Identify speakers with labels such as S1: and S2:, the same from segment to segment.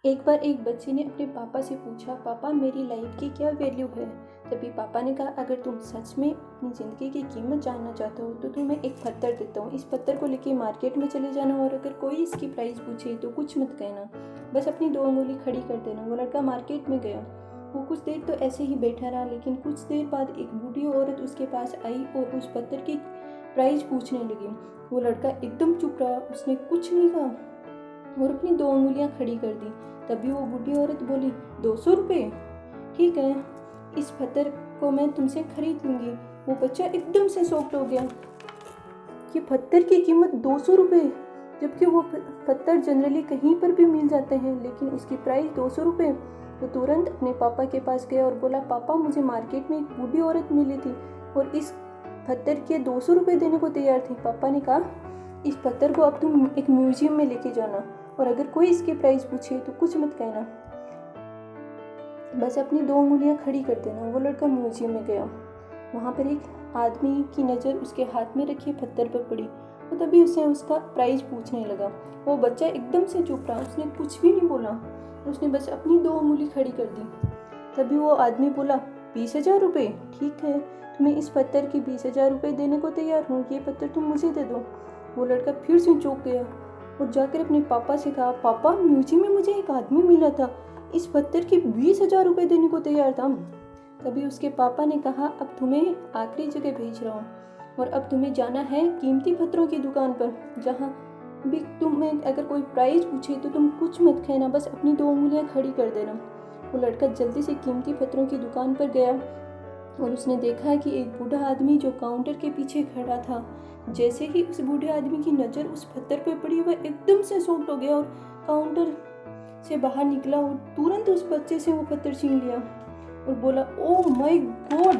S1: एक बार एक बच्चे ने अपने पापा से पूछा, पापा मेरी लाइफ की क्या वैल्यू है। तभी पापा ने कहा, अगर तुम सच में अपनी ज़िंदगी की कीमत जानना चाहते हो तो तुम्हें एक पत्थर देता हूँ। इस पत्थर को लेके मार्केट में चले जाना और अगर कोई इसकी प्राइस पूछे तो कुछ मत कहना, बस अपनी दो उंगली खड़ी कर देना। वो लड़का मार्केट में गया। वो कुछ देर तो ऐसे ही बैठा रहा, लेकिन कुछ देर बाद एक बूढ़ी औरत उसके पास आई और उस पत्थर की प्राइस पूछने लगी। वो लड़का एकदम चुप रहा, उसने कुछ नहीं कहा और अपनी दो उंगलियां खड़ी कर दी। तभी वो बूढ़ी औरत बोली, 200 रुपये? ठीक है, इस पत्थर को मैं तुमसे खरीद लूंगी। वो बच्चा एकदम से शॉक्ड हो गया कि पत्थर की कीमत 200 रुपये, जबकि वो पत्थर जनरली कहीं पर भी मिल जाते हैं, लेकिन उसकी प्राइस 200 रुपये। वो तुरंत अपने पापा के पास गया और बोला, पापा मुझे मार्केट में एक बूढ़ी औरत मिली थी और इस पत्थर के 200 रुपये देने को तैयार थी। पापा ने कहा, इस पत्थर को अब तुम एक म्यूजियम में लेके जाना और अगर कोई इसकी प्राइस पूछे तो कुछ मत कहना, बस अपनी दो उंगलियां खड़ी कर देना। वो लड़का म्यूजियम में गया। वहाँ पर एक आदमी की नज़र उसके हाथ में रखे पत्थर पर पड़ी। वो तभी उसे उसका प्राइस पूछने लगा। वो बच्चा एकदम से चुप रहा, उसने कुछ भी नहीं बोला, उसने बस अपनी दो उंगली खड़ी कर दी। तभी वो आदमी बोला, 20,000 रुपये? ठीक है, तुम्हें इस पत्थर की 20,000 रुपये देने को तैयार हूँ, ये पत्थर तुम मुझे दे दो। वो लड़का फिर से चौंक गया और जाकर अपने पापा से कहा, पापा म्यूजियम में मुझे एक आदमी मिला था, इस पत्थर के 20,000 रुपये देने को तैयार था। तभी उसके पापा ने कहा, अब तुम्हें आखिरी जगह भेज रहा हूँ और अब तुम्हें जाना है कीमती पत्थरों की दुकान पर, जहाँ भी तुम्हें अगर कोई प्राइस पूछे तो तुम कुछ मत कहना, बस अपनी दो उंगलियां खड़ी कर देना। वो लड़का जल्दी से कीमती पत्थरों की दुकान पर गया और उसने देखा कि एक बूढ़ा आदमी जो काउंटर के पीछे खड़ा था। जैसे ही उस बूढ़े आदमी की नज़र उस पत्थर पर पड़ी, वह एकदम से शॉक्ड हो गया और काउंटर से बाहर निकला और तुरंत उस बच्चे से वो पत्थर छीन लिया और बोला, ओह माय गॉड,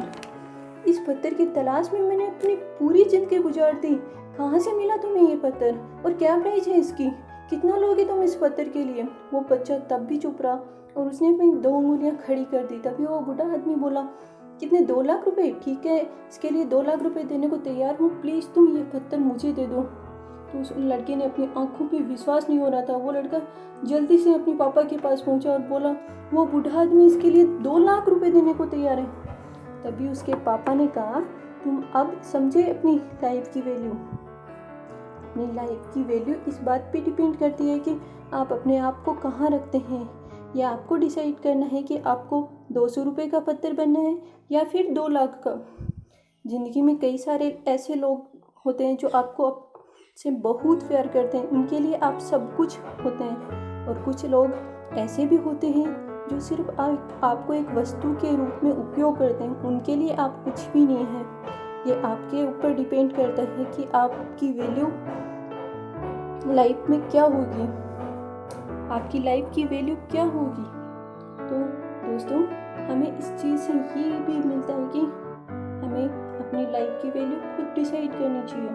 S1: इस पत्थर की तलाश में मैंने अपनी पूरी जिंदगी गुजार दी। कहाँ से मिला तुम्हें ये पत्थर और क्या प्राइस है इसकी? कितना लोगे तुम इस पत्थर के लिए? वो बच्चा तब भी चुप रहा और उसने अपनी दो उंगलियां खड़ी कर दी। तभी वो बूढ़ा आदमी बोला, कितने? 2 लाख रुपए? ठीक है, इसके लिए 2 लाख रुपए देने को तैयार हूँ, प्लीज़ तुम ये पत्थर मुझे दे दो। तो उस लड़के ने अपनी आंखों पे विश्वास नहीं हो रहा था। वो लड़का जल्दी से अपने पापा के पास पहुंचा और बोला, वो बूढ़ा आदमी इसके लिए 2 लाख रुपए देने को तैयार है। तभी उसके पापा ने कहा, तुम अब समझे अपनी लाइफ की वैल्यू। अपनी लाइफ की वैल्यू इस बात पे डिपेंड करती है कि आप अपने आप को कहाँ रखते हैं। या आपको डिसाइड करना है कि आपको 200 रुपये का पत्थर बनना है या फिर 2 लाख का। ज़िंदगी में कई सारे ऐसे लोग होते हैं जो आपको से बहुत प्यार करते हैं, उनके लिए आप सब कुछ होते हैं, और कुछ लोग ऐसे भी होते हैं जो सिर्फ आपको एक वस्तु के रूप में उपयोग करते हैं, उनके लिए आप कुछ भी नहीं है। ये आपके ऊपर डिपेंड करता है कि आपकी वैल्यू लाइफ में क्या होगी, आपकी लाइफ की वैल्यू क्या होगी। तो दोस्तों, हमें इस चीज़ से ये भी मिलता है कि हमें अपनी लाइफ की वैल्यू खुद डिसाइड करनी चाहिए।